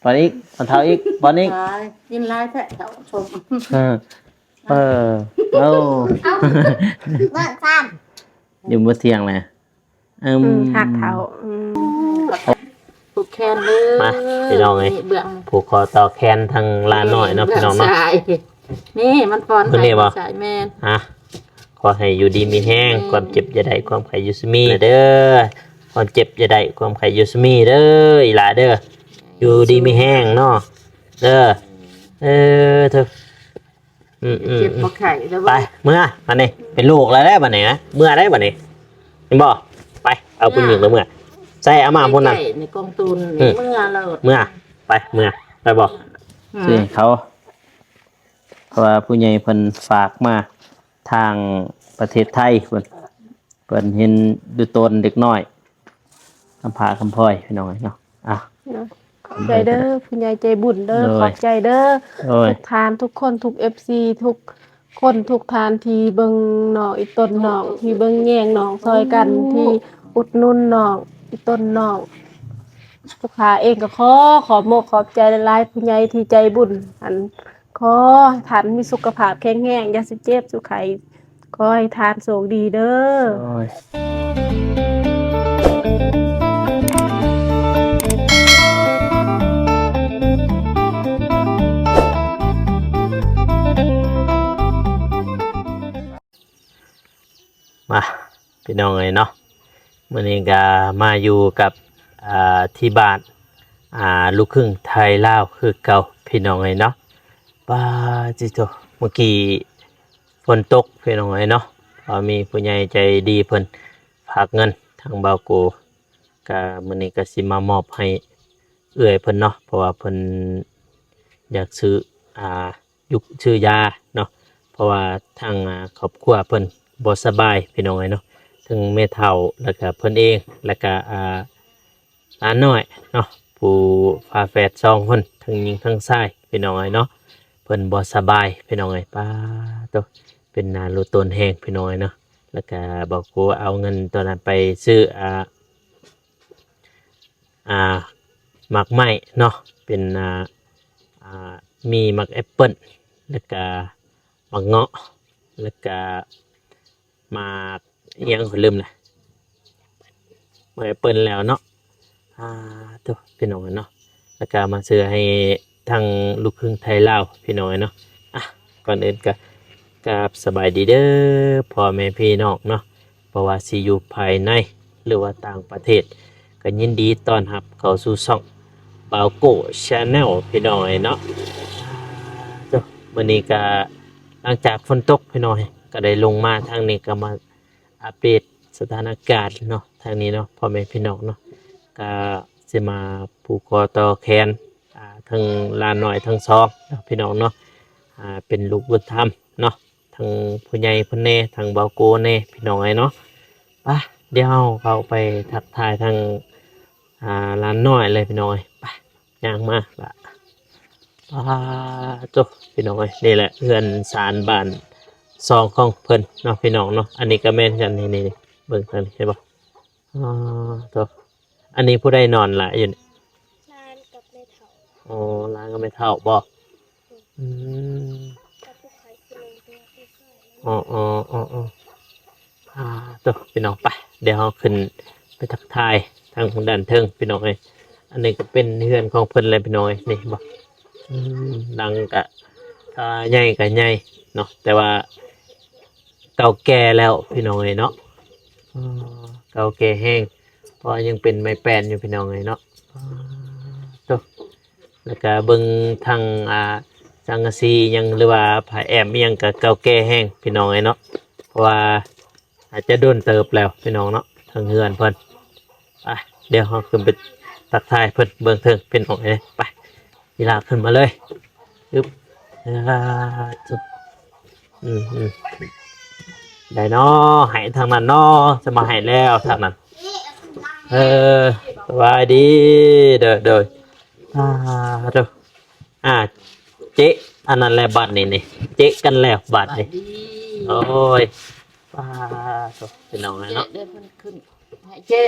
ปอนอีกปอนเท้าอีกปอนอีกยินไล่แท้เท้าชมเออเอ้า เมื่อซ้อยู่มื้อเที่ยงเลยหักเท้าผูกแขนเลยมาพี่น้องเอ้ยผูกคอต่อแขนทางลานหน่อยเนาะพี่น้องเนาะนี่มันฟอนใส่แม่นขอให้อยู่ดีมีแห้งความเจ็บอย่าได้ความไข้อยู่สมีเด้อความเจ็บอย่าได้ความไข้อยู่สมีเด้ออีหลาเด้ออยู่ดีมีแห้งเนาะเด้อเธอเจ็บปวดไข้แล้วไปเมื่อมาเนี่ยเป็นลูกแล้วได้บัดนี้นะเมื่อได้บัดนี้เห็นบ่ไปเอาคุณหญิงแล้วเมื่อใส่อามาพุ่นนั่นในกองตูนเมื่อเราไปไปบอกสิเขาเพราะว่าผู้ใหญ่เพิ่นฝากมาทางประเทศไทยเพิ่นเห็นดูตนเด็กน้อยคำพาคำพลอยพี่น้องเนาะขอบใจเด้อผู้ใหญ่ใจบุญเด้อขอบใจเด้อทุกทานทุกคนทุก FC ทุกคนทุกทานที่เบิ่งน้องอีต้นน้องที่เบิ่งแย่งน้องซอยกันที่อุดหนุนน้องอีต้นน้องลูกค้าเองก็ขอบขอบใจหลายๆผู้ใหญ่ที่ใจบุญอันขอให้ท่านมีสุขภาพแข็งแรงอย่าสิเจ็บสุขไข้ขอให้ทานโชคดีเด้อมาพี่น้องเอ้ยเนาะมื้อนี้ก็มาอยู่กับที่บ้านลูกครึ่งไทยลาวคือเก่าพี่น้องเอ้ยเนาะป้าจิโตเมื่อกี้ฝนตกพี่น้องเอ้ยเนาะพอมีผู้ใหญ่ใจดีเพิ่นฝากเงินทางบ่าวโกก็มื้อนี้ก็สิมามอบให้เอื้อยเพิ่นเนาะเพราะว่าเพิ่นอยากซื้อยุกซื้อยาเนาะเพราะว่าทางครอบครัวเพิ่นบ่สบายพี่น้องเอ้ยเนาะทั้งแม่เฒ่าแล้วก็เพิ่นเองแล้วก็หลานน้อยเนาะผู้ฝาแฝด2คนทั้งหญิงทั้งชายพี่น้องเอ้ยเนาะเพิ่นบ่สบายพี่น้องเอ้ยป้าโตเป็นรู้ตนแฮงพี่น้องเอ้ยเนาะแล้วก็บอกกูเอาเงินตอนนั้นไปซื้อหมากไม้เนาะเป็นมีหมากแอปเปิ้ลแล้วก็หมากเงาะแล้วก็หมากยังลืมเลยหมากแอปเปิ้ลแล้วเนาะตัวพี่น้องเนาะแล้วก็มาซื้อให้ทางลูกครึ่งไทยลาวพี่น้องเนาะก่อนอื่นก็กราบสบายดีเด้อพ่อแม่พี่น้องเนาะเพราะว่าสิอยู่ภายในหรือว่าต่างประเทศก็ยินดีต้อนรับเข้าสู่ช่องบ่าวโกชาแนลพี่น้องเนาะตัววันนี้ก็หลังจากฝนตกพี่น้องก็ได้ลงมาทางนี้ก็มาอัปเดตสถานการณ์เนาะทางนี้เนาะพ่อแม่พี่น้องเนาะก็จะมาผูกคอต่อแขนทั้งลานหน่อยทั้งซองพี่น้องเนาะเป็นลูกบุญธรรมเนาะทั้งผู้ใหญ่พ่อแน่ทั้งเบาโกแน่พี่น้องไอ้เนาะไปเดี๋ยวเราไปทักทายทางลานน้อยเลยพี่น้องไปย่างมาละจบพี่น้องนี่แหละเพื่อนสารบ้านซองของเพิ่นเนาะพี่น้องเนาะอันนี้ก็แม่นกันนี่เบิ่งทางนี้ใช่ปะจบอันนี้ผู้ใดนอนละอยู่ร้านกับแม่เฒ่าร้านก็ไม่เท่าบ่ตัวพี่น้องไปเดี๋ยวเราขึ้นไปทักทายทางด้านเทิงพี่น้องอันนี้ก็เป็นเฮือนของเพิ่นเลยพี่น้องนี่บ่ดังกะใหญ่กะใหญ่เนาะแต่ว่าเก่าแก่แล้วพี่น้องเนาะเก่าแก่แห้งเพราะยังเป็นไม้แป้นอยู่พี่น้องเนาะตัวแล้วก็เบิ่งทางสังกะสียังหรือว่าผาแอมยังกับเก่าแก่แห้งพี่น้องเนาะเพราะว่าอาจจะโดนเติบแล้วพี่น้องเนาะทางเฮือนเพิ่นไปเดี๋ยวเราขึ้นไปตักทายเพิ่นเบิ่งเทิงเป็นของไปกีฬาขึ้นมาเลยปึ๊บจุบได้เนาะให้ทางนั้นเนาะจะมาให้แล้วทางนั้นสบายดีเด้อเจ๊อันนั้นแหละบัตรนี่เจ๊กันแล้วบัตรนี่โอ้ยเป็นน้องเลยเนาะเจ๊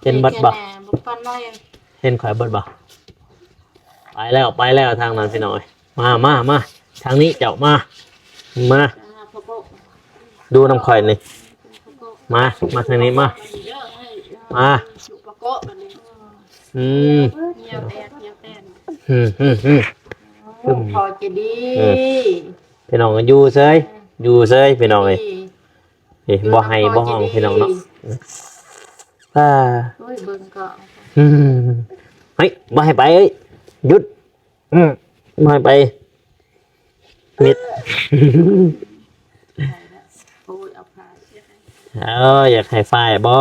เห็นบัตรบ่เห็นข่อยบัตรบ่ ไปแล้วทางนั้นพี่น้อยมาทางนี้เจ้ามาดูน้ำข่อยนี่มาทางนี้มาอืม เงียบแตน พอจะดี พี่น้องก็อยู่เซยพี่น้องเอ้ยบ่ให้บ่ห้องพี่น้องเนาะโอ้ยเบิ่งก็ เฮ้ยบ่ให้ไปเอ้ยหยุดบ่ให้ไปมิด โอ้ยเอาผ้า อยากให้ฝ่ายบ่อ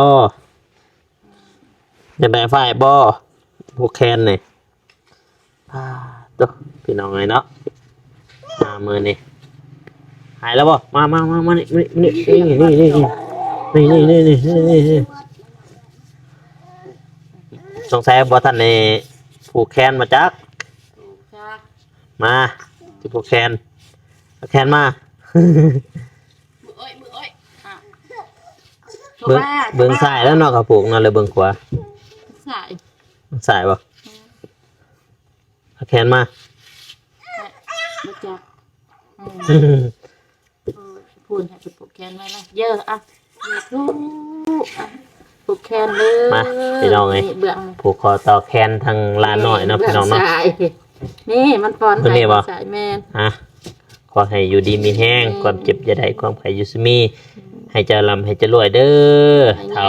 ยากได้ฝ่ายบ่พวกแคนนี่ตัวพี่น้องเอ้ยเนาะมือนี่หายแล้วบ่มานี่สงสัยบ่ทันในผูกแขนมาจักมาที่ผูกแขนเอาแขนมา มืออ้อยเบิ่งซ้ายแล้วเนาะกับผูกนั่นเลยเบิ่งขวา สาย บ่เอาแขนมา มาจับพูดให้ผูกแขนไว้ละเยอะอ่ะทุกผูกแขนเลย มาพี่น้องเอ้ยผูกคอต่อแขนทางลานหน่อยเนาะพี่น้องเนาะ นี่มันฟอนสายแมน ขอให้อยู่ดีมีแห้งความเจ็บอย่าได้ความไข้อยู่มีให้เจริญให้เจรวยเด้อเท่า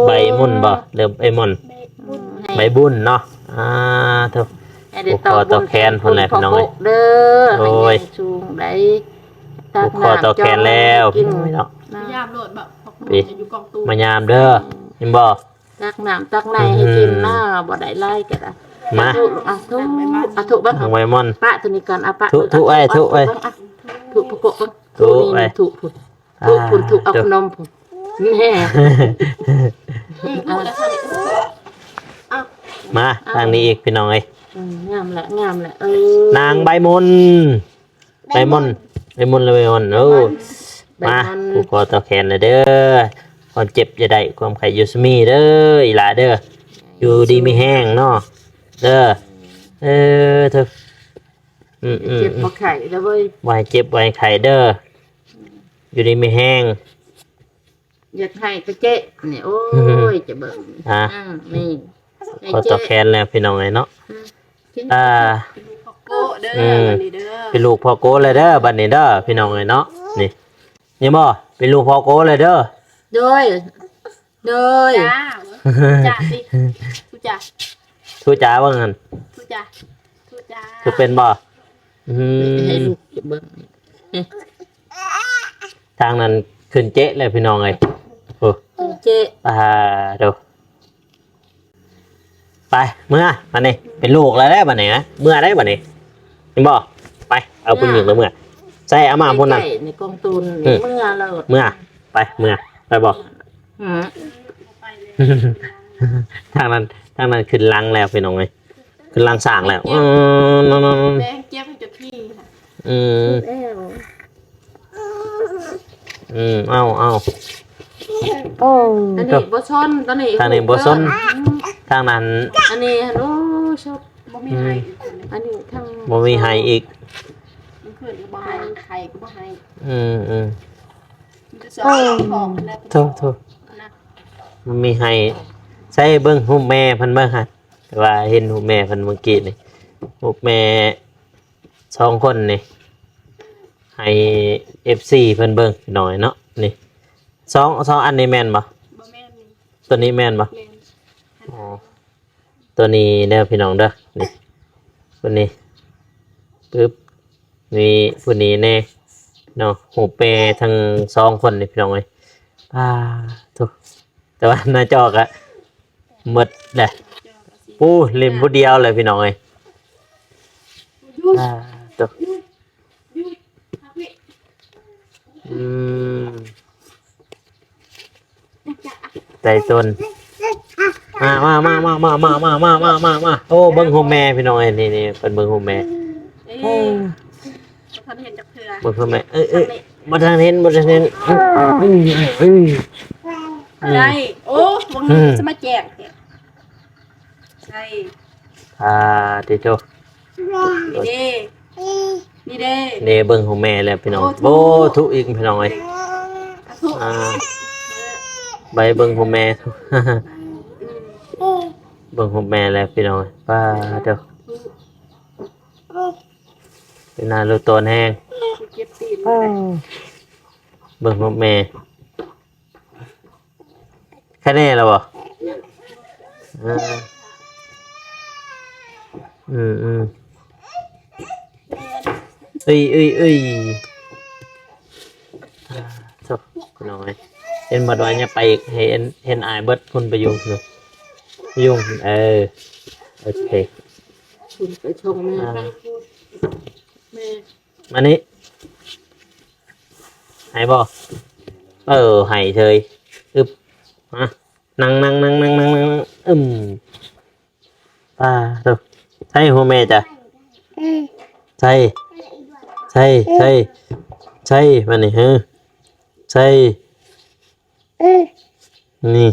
ใบมุ่นบ่เริ่มไอ้มุ่นใบบุญเนาะเท่าผูกคอต่อแขนคนแรกพี่น้องเอ้ย เด้อโอ้ยจูงได้ ผูกคอต่อแขนแล้วพี่น้องเนาะ ยามโหลดแบบอยู่กองตู้ มายามเด้อเห็นบ่ ตักน้ำตักในให้กินหน้าบ่ได้ไล่กันอ่ะมาถูกบ้าง ทางไวมอน ปะตัวนี้ก่อนอ่ะปะถูกพกกถูกนี่ถูกถูกเอาขนมพุ่นแน่ มาทางนี้อีกพี่น้องเอ้ย งามแหละนางใบมนเลยมาผูกคอต่อแขนเลยเด้อความเจ็บอย่าได้ความไข้อยู่มีเด้ออีหลาเด้ออยู่ดีไม่แห้งเนาะเด้อเธอเจ็บบ่ไข่แล้วเว้ย ไว้เจ็บไว้ไข้เด้ออยู่ดีไม่แห้ง อยากให้ตะเจ๊เนี่ยโอ้ยจะเบิ่งนี่ คอต่อแขนแล้วพี่น้องเอ้ยเนาะเป็นลูกพ่อโก้เลยเด้อบัดนี้เด้อพี่น้องเอ้ยเนาะนี่บ่เป็นลูกพ่อโก้เลยเด้อโดยจ้าสิทูจ๋าว่างั้นทูจ๋าทูเป็นบ่ให้ลูกเบิ่ง ทางนั้นขึ้นเจ๊เลยพี่น้องเอ้ยโอ้เจ๊ดูไปเมื่อมานี่เป็นลูกแล้วได้บัดนี้นะเมื่อได้บัดนี้เห็นบ่ไปเอาผู้หญิงแล้วเมื่อใส่อามาพุ่นนั่นในกองตูนเมื่อไปบ่ทางนั้นขึ้นลังแล้วพี่น้องเอ้ยขึ้นลังสร้างแล้วแดงเจี๊ยบจะพี่ค่ะเอาโอ้อันนี้บ่ชนตอนนี้ทางนี้บ่ชนทางนั้นอันนี้โอ้ชอบบ่มีให้อันนี้ทางบ่มีให้อีกมันขึ้นบ่ให้ไข่ก็บ่ให้โทษมันมีให้ใช้เบิ่งรูปแม่เพิ่นเบิ่งฮะแต่ว่าเห็นรูปแม่เพิ่นเมื่อกี้นี่รูปแม่2คนนี่ให้ FC เพิ่นเบิ่งหน่อยเนาะนี่2อันนี้แม่นบ่แม่นนี่ตัวนี้แม่นบ่อ๋อตัวนี้เด้อพี่น้องเด้อนี่ตัวนี้ปึ๊บมีผู้นี้แน่เนาะหูเปทั้ง2คนนี่พี่น้องเอ้ยทุกแต่ว่าหน้าจอกอะหมดแหละปูเล่นผู้เดียวเลยพี่น้องเอ้ยตัวใจต้นมาโอ้เบิ้งโฮมแม่พี่น้องเอ้ยนี่เป็นเบิ้งโฮมแม่ท่านเห็นจากเธอเบิ้งโฮมแม่มาทางเห็นใช่โอ้วงจะมาแจกใช่ติโต นี่เด้ เดเบิ่งของแม่แล้วพี่น้องโบทุกอีกพี่น้องเอ้ยอ่าใบเบิ่งของแม่ เบิ่งของแม่แล้วพี่น้องเอ้ยป้าเด้อเป็นนาลูกตัวแห้ง เก็บตีน เบิ่งของแม่แค่นี้แล้วบ่อ่าอืมเอ้ยจบพี่น้องเอ้ยเห็นบ่ดอยเนี่ยไปอีกเห็นอายเบิดพุ่นไปอยู่เนาะยุ่งโอเค คุณไปชงแม่ แม่ มานี่หายบ่หายเฉยอึบมานั่งป้าดูใช่หัวแม่จ้ะใช่มานี่ใช่นี่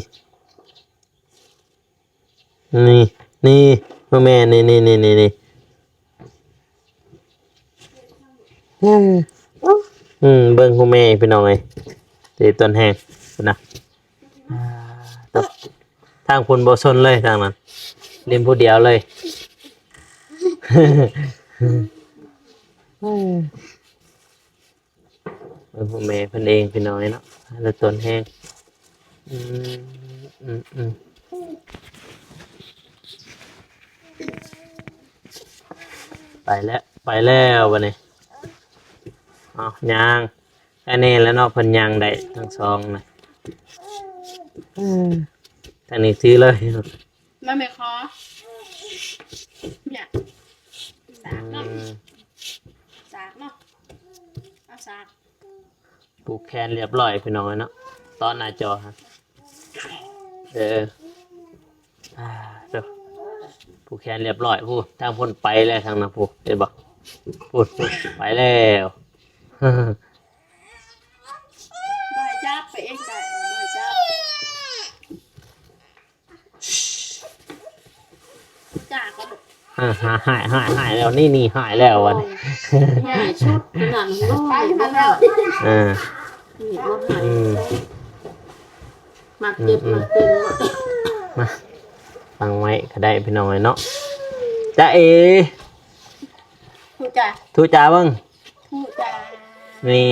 หัวแม่นี่เบิ่งหัวแม่พี่น้องเอ้ยตีต้นแห้งนะทางคุณบ่สนเลยทางนั้นเรียนผู้เดียวเลยเบิ่งหัวแม่เพิ่นเองพี่น้องเอ้ยเนาะแล้วต้นแห้งไปแล้ววันนี้เอายางแค่นี้แล้วเนาะเพิ่นยางได้ทั้งสองนะทางนี้ซื้อเลย มาแม่ขอเนี่ยสากเนาะเอาสาก ปลูกแคนเรียบร้อยพี่น้องเนาะตอนหน้าจอครับเดี๋ยวปลูกแคนเรียบร้อยพูดทางพ้นไปแล้วทางนั้นพูดเห็นบ่พูดไปแล้ว บ่ให้จับไปเองได้บ่ให้จับจ้าก็หายแล้วนี่หายแล้ววันนี้ ใหญ่ชุดขนาดน้อย ไปมาแล้ว นี่บ่หายมาเก็บมาเป็น มาฟังไว้ก็ได้พี่น้องเนาะจ้าเอ ถูกจ้า ทุจ้าเบ้าง ถูกจ้า นี่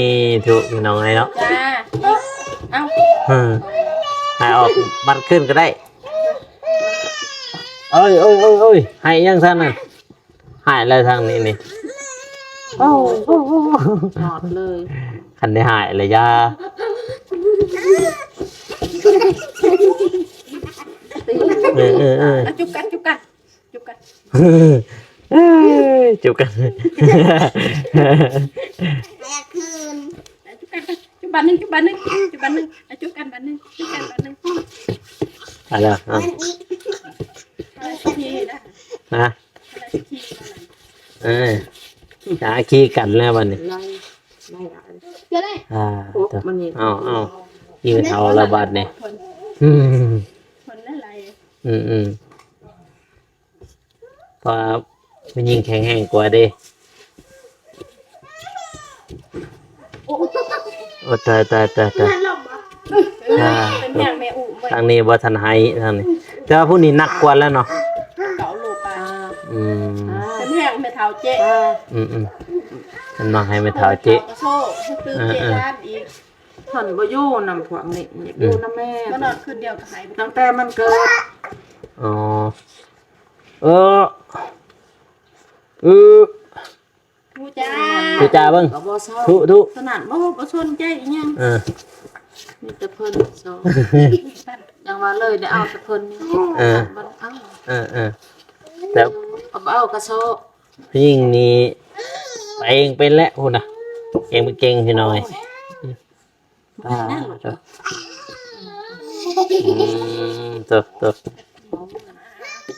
ทุพี่น้องเนาะ จ้าเอ้า ให้ออกบัตรขึ้นก็ได้เอ้ยให้ยังท่านน่ะให้อะไรทางนี้นี่หอดเลย คันได้หายเลยยาจุบกันจุบกัน จุบกัน จุบบันหนึ่งจุบกันบันหนึ่งอะไรนะหาขี้กันแล้ววันนี้ ไล่ เอายืนเอาระบาดเนี่ยคนนั่นไร พอมันยิงแข็งแห้งกว่าดิโอ้ตายเป็นอย่างแม่อุ๋ม ทางนี้บ่ทันไห้ทางนี้แต่ว่าผู้นี้หนักกว่าแล้วเนาะ เก่าลูกปลา เป็น แห้งไม่เท่าเจ๊ มันมาให้ไม่เท่าเจ๊ โซ่ตื้อเจ๊ด้านอีก ท่านบ่อยู่นำพวกนี้อยู่นำแม่ ก็นอนคืนเดียวกับหาย ตั้งแต่มันเกิด อ๋อทูจ้า ทุจ้าเบิ่ง ก็บ่เศร้า ทุ ขนาดบ่ชนใจอีหยังมีแต่เพิ่นโซยังว่าเลยได้เอาแต่เพิ่นบ่เอาแต่ เอากระโซ ยิ่งนี่ไปเองเป็นแล้วพุ่นน่ะเองเป็นเก่งพี่น้อยตัว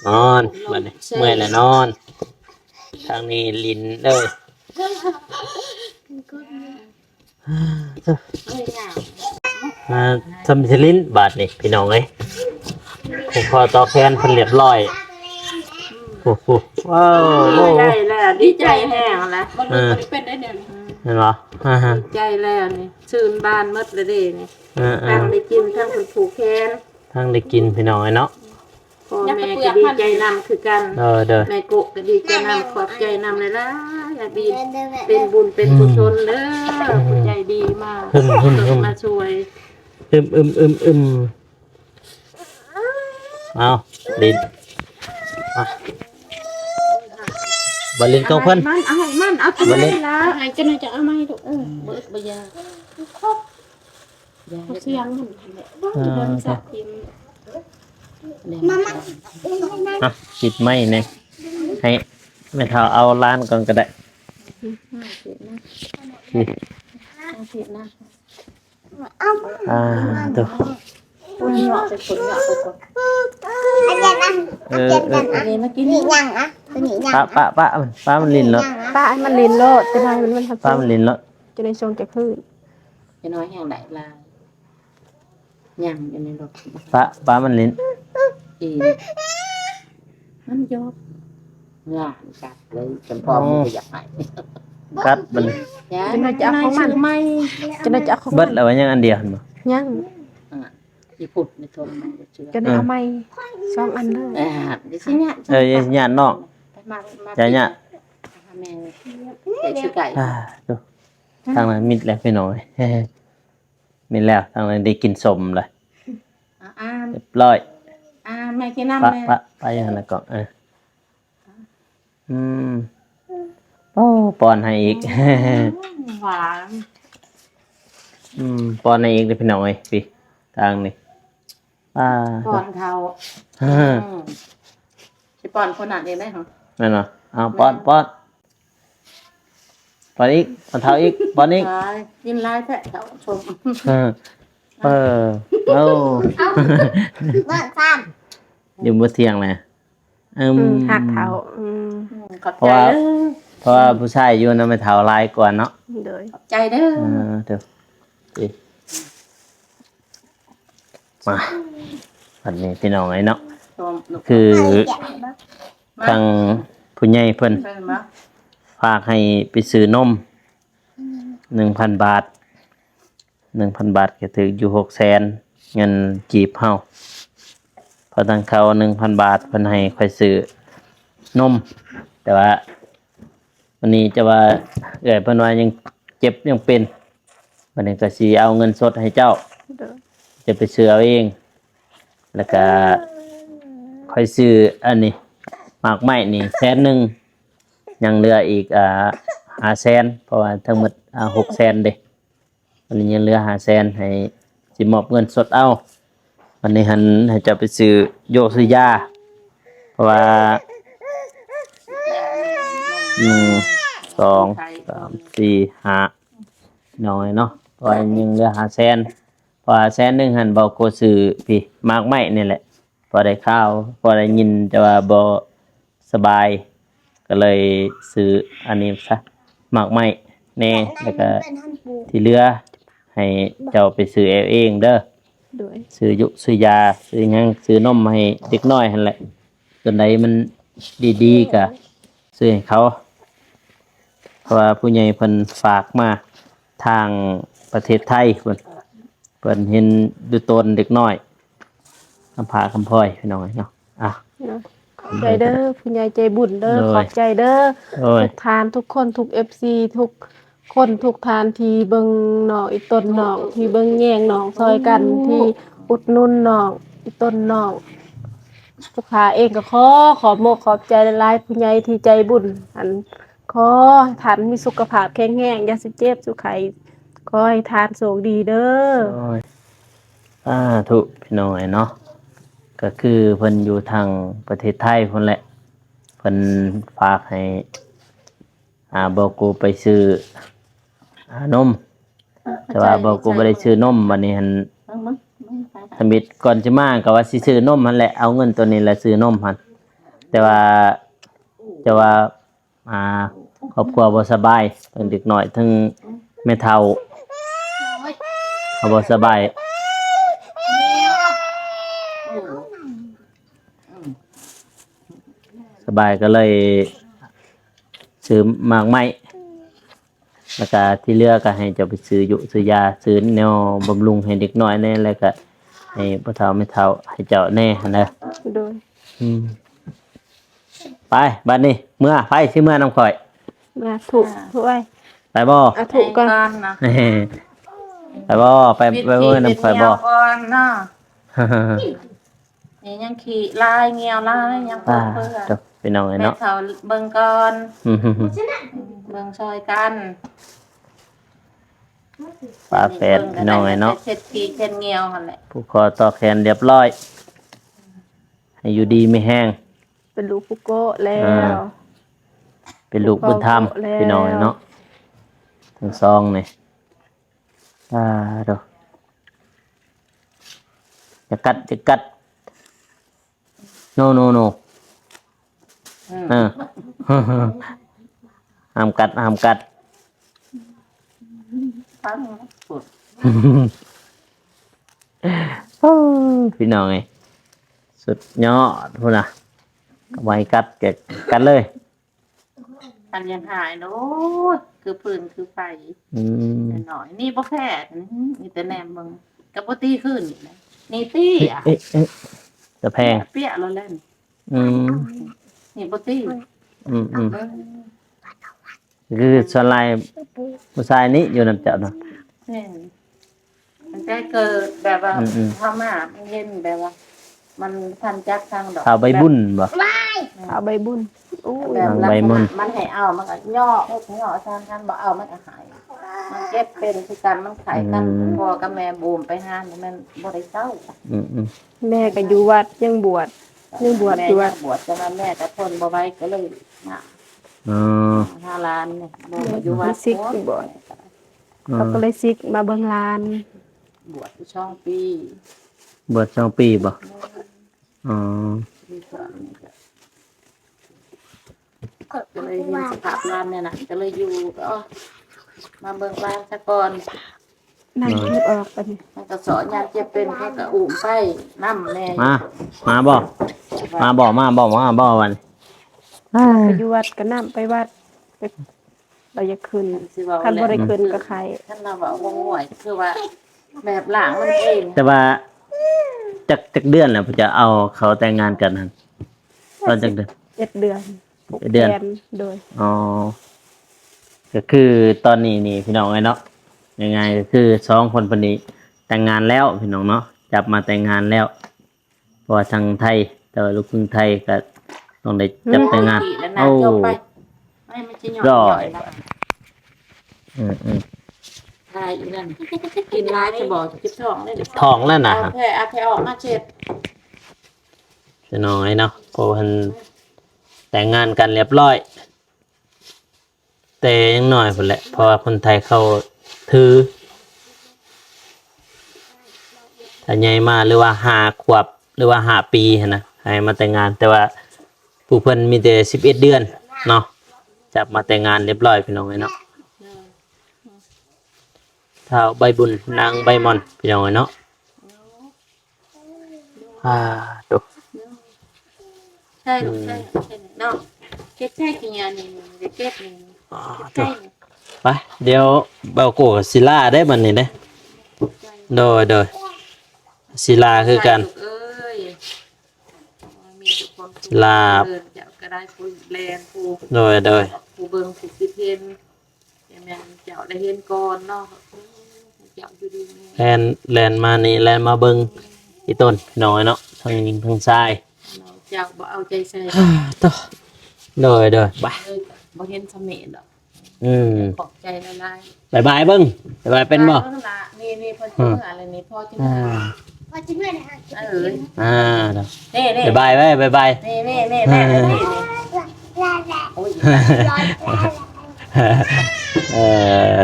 นอนบัดนี้เมื่อยแล้วนอนทางนี้ลิ้นเลยมาทำสิลิ้นบาดนี่พี่น้องเอ้ยผมพอต่อแคนเพิ่นเรียบร้อย โอ้โหว้าว ดีใจแล้วดีใจแห้งแล้ว บ่รู้บ่ได้เป็นได้เนี่ย เห็นเหรอฮ่าฮ่า ดีใจแล้วนี่ชื่นบ้านหมดเลยเด้นี่ อ่า ทั้งได้กินทั้งคนผูกแขน ทั้งได้กินพี่น้องไอ้เนาะ พ่อแม่ก็ดีใจนำคือกัน เด้อ แม่โกะก็ดีใจนำขอบใจนำเลยล่ะอย่าบีเป็นบุญเป็นกุศลเด้อผู้ใจดีมากมาช่วย อึมเอาลิ้นมาบอลลินกองเพิ่น มันเอาให้มันเอาไป บ่เล่น ละ หายจะน่าจะเอามาให้ดู เบิดบ่ยา เอาเสียงมันนั่นแหละ อ่า สักทีม อ่ะจิบไม่เนี่ยให้แม่เฒ่าเอาล้านก่อนก็ได้นี่ ผิดนะ ตัว ตัวนี้ออกไปคนละไปก่อน อันนี้มากิน ป้ามันลินแล้ว ป้าให้มันลินโลดจะได้มันทำ ป้ามันลินแล้ว จะได้ชงแก่คืน จะน้อยแห่งไหนลายยังอยู่ในรถ ป้ามันลิน อีมันยกงานกัดเลยจนพ่อมันก็อยากให้ กัดมัน จะน่าจะเอาของมัน ไม่ จะน่าจะเอาของ เบิ มั ด น แล้วว่ายังอันเดียวหั่นบ่ ยัง ญี่ปุ่นในทนมันเชื่อ จะได้เอาไม้สองอันเลย ดิฉันเนี่ย ญาติน้อง มา ญาติเนี่ย แม่แต่ชื่อไก่ ตัวทางนั้นมิดแล้วพี่น้อยมิดแล้วทางนั้นได้กินสมเลย อ่า เรียบร้อย แม่กินน้ำแม่ ไปอย่างนั้นก่อนโอ้ปอนให้อีก หวาน ปอนให้อีกเลยพี่น้อยพี่ทางนี้ป้อนเขาจะป้อนคนหนักเองได้เหรอ นั่นเหรอเอาปอนอีกปอนเท้าอีกปอนอีก กินลายแท้เขาชม เอา อยู่บนเตียงเลย หักเท้า ขอบใจเด้อ เพราะว่าผู้ชายอยู่นั่นไม่เท่าลายกว่าเนาะ เด้อ ขอบใจเด้อ เดี๋ยวมาวันนี้พี่น้องไอ้เนาะ ชม คือทางผู้ใหญ่เพิ่น เป็นมั้ย ฝากให้ไปซื้อนม 1,000 บาท 1,000 บาทก็ถืออยู่ 600,000 เงินกีบเฮาพอทางเขา 1,000 บาทเพิ่นให้ค่อยซื้อนม แต่ว่าวันนี้จะว่าเอ้ยเพิ่นว่ายังเจ็บยังเป็นวันนี้ก็สิเอาเงินสดให้เจ้า เด้อ จะไปซื้อเอาเอง แล้วก็ค่อยซื้ออันนี้หมากไม้นี่100,000ยังเหลืออีก500,000เพราะว่าทั้งหมด600,000เด้วันนี้ยังเหลือ500,000ให้สิมอบเงินสดเอาวันนี้หันให้เจ้าไปซื้อโยกซื้อยาเพราะว่า1 2 3 4 5น้อยเนาะเพราะว่ายังเหลือ500,000พอ100,000หันบ่ก็ซื้อพี่หมากไม้นี่แหละพอได้ข้าวพอได้ยินแต่ว่าบ่สบายก็เลยซื้ออันนี้ซะหมากไม้แน่แล้วก็ที่เหลือให้เจ้าไปซื้อเอาเองเด้อ ด้วย ซื้อยาซื้อหยังซื้อนมให้เด็กน้อยหั่นแหละจนใดมันดีๆก็ซื้อให้เขาเพราะว่าผู้ใหญ่เพิ่นฝากมาทางประเทศไทยเพิ่นเห็นดูตนเด็กน้อยคำพาคำพ้อยพี่น้องเนาะขอบใจเด้อผู้ใหญ่ใจบุญเด้อ โดย ขอบใจเด้อ โอ้ย ทุกทานทุกคนทุก FC ทุกคนทุกทานที่เบิ่งน้องอีต้นน้องที่เบิ่งแย่งน้องซอยกันที่อุดหนุนน้องอีต้นน้องทุกขาเองก็ขอบขอบใจหลายๆผู้ใหญ่ที่ใจบุญอันขอให้ท่านมีสุขภาพแข็งแรงอย่าสิเจ็บสุขไข้ขอให้ทานโชคดีเด้อ โอ้ยถูกพี่น้องเนาะก็คือเพิ่นอยู่ทางประเทศไทยเพิ่นแหละเพิ่นฝากให้บอกกูไปซื้อนมแต่ว่าบอกกูบ่ได้ซื้อนมวันนี้หันสมิทก่อนจะมาก็ว่าสิซื้อนมหั่นแหละเอาเงินตัวนี้แหละซื้อนมหั่นแต่ว่าครอบครัวบ่สบายทั้งเด็กน้อยทั้งแม่เฒ่าเขาบ่สบายส บายก็เลยซื้อหมากไม้แล้วก็ที่เหลือก็ให้เจ้าไปซื้ออยู่ซื้อยาซื้อแนวบำรุงให้เด็กน้อยแน่แล้วก็ให้พ่อเฒ่าแม่เฒ่าให้เจ้าแน่หั่นนะ โดย อืมไปบัดนี้เมื่อไปสิเมื่อนำข่อย มาถูกถ้วย ไปบ่ เอาถูกก่อน นะ ไปบ่ไปเมื่อนำข่อยบ่ ก่อนเนาะนี่ยังขี่ลายเงียวลายยัง อ่า เพื่อ จบพี่น้องไอ้ แม่ เนาะ เฒ่าเบิ่งก่อน อืม เบิ่งซอยกัน ปลาแฟนพี่น้องไอ้เนาะ เช็ดขี้เช็ดเงียวหั่นแหละ ผู้คอต่อแขนเรียบร้อยให้อยู่ดีไม่แห้ง เป็นลูกปุโกะแล้ว เป็นลูกบุญธรรม แล้ว พี่น้องไอ้เนาะทั้งสองนี่ดูจะกัดโนอืม ห้ามกัด ฟังปวด พี่น้องไงสุดยอดพูดนะไว้กัดแกะกัดเลย อันยังหายเนาะคือปืนคือไฟ อืม หน่อยนี่บ่แพ้นี่แต่แนมมึงกับบ่ตีขึ้นนี่นะนี่ตี้อ่ะ เอ๊ะจะแพง เปี้ยแล้วเล่น อืม นี่บ่ตี อืมคือส่วนลายผู้ชายนี้อยู่น้ำเจ้าเนาะ นี่มันได้เกิดแบบว่า อืม ธรรมะมันเย็นแบบว่า มันทันจักทางดอก ข่าวใบบุญบ่ เอาใบบุญอู้ย แบบ ใบมุ่น มันให้เอามันก็ย่อทางกันบ่เอามันก็หายมันเจ็บเป็นคือกันมันไข้กันพ่อกับแม่บูมไปหามันบ่ได้เศร้า อืม แม่ก็อยู่วัดยังบวชอยู่ แม่ วัด บวชจะมาแม่แต่ทนบ่ไหวก็เลยมา อ๋อ 5 ล้านเนี่ยบ่มาอยู่วัด ซิกบวชเขาก็เลยซิกมาเบิ่งลาน บวชอยู่ช่องปี บวช2 ปีบ่อ๋อ มีส่วนนี้ก็เลยเห็นสภาพร้านเนี่ยนะก็เลยอยู่ก็มาเบิ่งร้านซะก่อน นั่งคิดออกกัน มันก็สอนยามเจ็บเป็นเขาก็อุ้มไปนํแน่ มาบ่วัน ไปอยู่วัดก็นํไปวัดไปเราจะขึ้น สิเว้า คันบ่ได้ขึ้นก็ใคร ท่านเราว่าบ่ง่วยคือว่าแบบหลังมันเอง แต่ว่าจักเดือนแล้วผมจะเอาเขาแต่งงานกันนั่นตอนจักเดือน 7 เดือน เดือน แทโดย อ๋อก็คือตอนนี้นี่พี่น้องไอ้เนาะยังไงก็คือ2 คนคนนี้แต่งงานแล้วพี่น้องเนาะจับมาแต่งงานแล้วเพราะว่าทางไทยแต่ว่าลูกครึ่งไทยก็ต้องได้จับแต่งงาน แล้วนะ โอ้ จบไปไม่ใช่หย่อน ร้อย นะ อืม ทายอีนั่นกินลายจะบอกเจ็บท้องได้เด้ ทองแล้วนะ เอาแค่ออกมาเช็ด พี่น้องไอ้เนาะเพราะว่าเพิ่นแต่งงานกันเรียบร้อย แต่ยังน้อยพุ่นแหละเพราะว่าคนไทยเขาถือถ้าใหญ่มาหรือว่า5 ขวบหรือว่า5 ปีหั้นนะให้มาแต่งงาน แต่ว่าผู้เพิ่นมีแต่11 เดือนเนาะจับมาแต่งงานเรียบร้อยพี่น้องไอ้เนาะท้าวใบบุญนางใบมอนพี่น้องไอ้เนาะดู ใช่ลูกใช่เนาะเก็บใช่กี่อย่างนี่เก็บนี่เก็บใช่นี่ ไปเดี๋ยวเบาโกกับศิลาได้บัดนี้เด้โดยศิลาคือกัน เอ้ยมีทุกคน ลาบ เดินเจ้าก็ได้ผู้แลนผู้ โดย ผู้เบิ่งผู้คิดเห็นแม่นเจ้าได้เห็นก่อนเนาะเจ้าอยู่ดี แลนมานี่แลนมาเบิ่งอีต้นพี่น้องไอ้เนาะทางยิงทางซ้าย เจ้าบ่เอาใจใส่ ต่อโดยไป เลยบ่เห็นเสน่ห์ดอก ขอบใจละลาย บายเบิ่งบายเป็นบ่ นี่พ่อชื่ออะไรนี่พ่อชื่อพ่อชื่อแม่นะเอ้ย เด้อ นี่ บายบาย นี่แม่นี่โอ้ย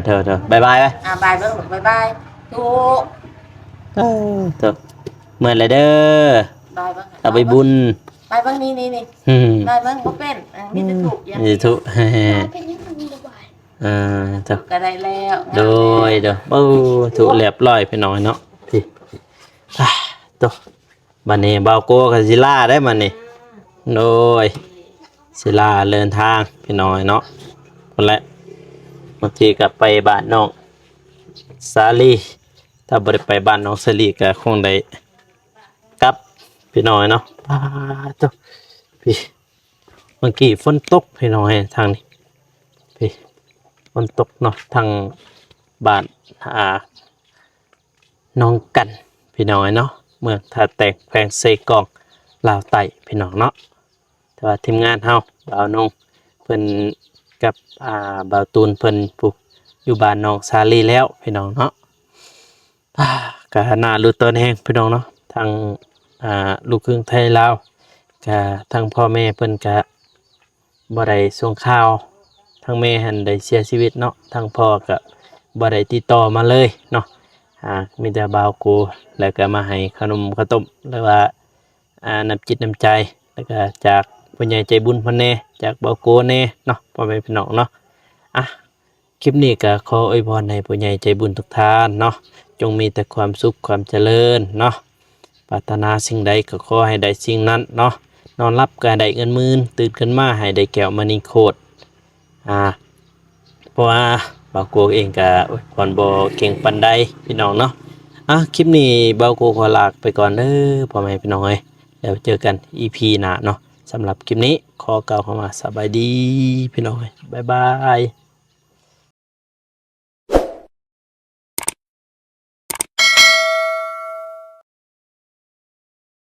เธอบายไป บายเบิ่งบายถูก เถอะเมื่อไรเด้อบ ายเบิ่ง เอาไปบุญ บายเบิ่งนี่บายเบิ่งบ่เป็นมีแต่ถูกอย่าง นี่ทุเถอะ ก็ได้แล้ว โดยเด้อปูถูกเรียบร้อยพี่น้องเนาะพี่ตัวบัดนี้เบาโกกับศิลาได้บัดนี้โดย ศิลาเดินทางพี่น้อยเนาะคนละบางทีก็ไปบ้านน้องสาลีถ้าบ่ได้ไปบ้านน้องสาลีก็คงได้กลับพี่น้อยเนาะป้าตุ๊พี่เมื่อกี้ฝนตกพี่น้อยทางนี้พี่ฝนตกเนาะทางบ้านน้องกันพี่น้อยเนาะเมืองท่าแตกแขวงเซกองลาวใต้พี่น้องเนาะแต่ว่าทีมงานเฮาบ่าวนงเพิ่นกับบ่าวตูนเพิ่นปลูกอยู่บ้านน้องซาลีแล้วพี่น้องเนาะก็น่ารู้ตนแฮงพี่น้องเนาะทางลูกครึ่งไทยลาวก็ทางพ่อแม่เพิ่นก็บ่ได้ส่งข่าวทางแม่หันได้เสียชีวิตเนาะทางพ่อก็บ่ได้ติดต่อมาเลยเนาะมีแต่บ่าวกูแล้วก็มาให้ขนมข้าวต้มหรือว่าน้ำจิตน้ำใจแล้วก็จากผู้ใหญ่ใจบุญเพิ่นแน่จากบ่าวกูแน่เนาะพ่อแม่พี่น้องเนาะคลิปนี้ก็ขออวยพรให้ผู้ใหญ่ใจบุญทุกท่านเนาะจงมีแต่ความสุขความเจริญเนาะปรารถนาสิ่งใดก็ขอให้ได้สิ่งนั้นเนาะนอนรับก็ได้เงินหมื่นตื่นขึ้นมาให้ได้แก้วมณีโคตรเพราะว่าบ่าวโกเองก็อวยพรบ่เก่งปานใดพี่น้องเนาะคลิปนี้บ่าวโกขอลาไปก่อนเด้อพ่อแม่พี่น้องเอ้ยแล้วเจอกัน EP หน้าเนาะสำหรับคลิปนี้ขอกล่าวคำว่าสบายดีพี่น้องเอ้ยบ๊ายบาย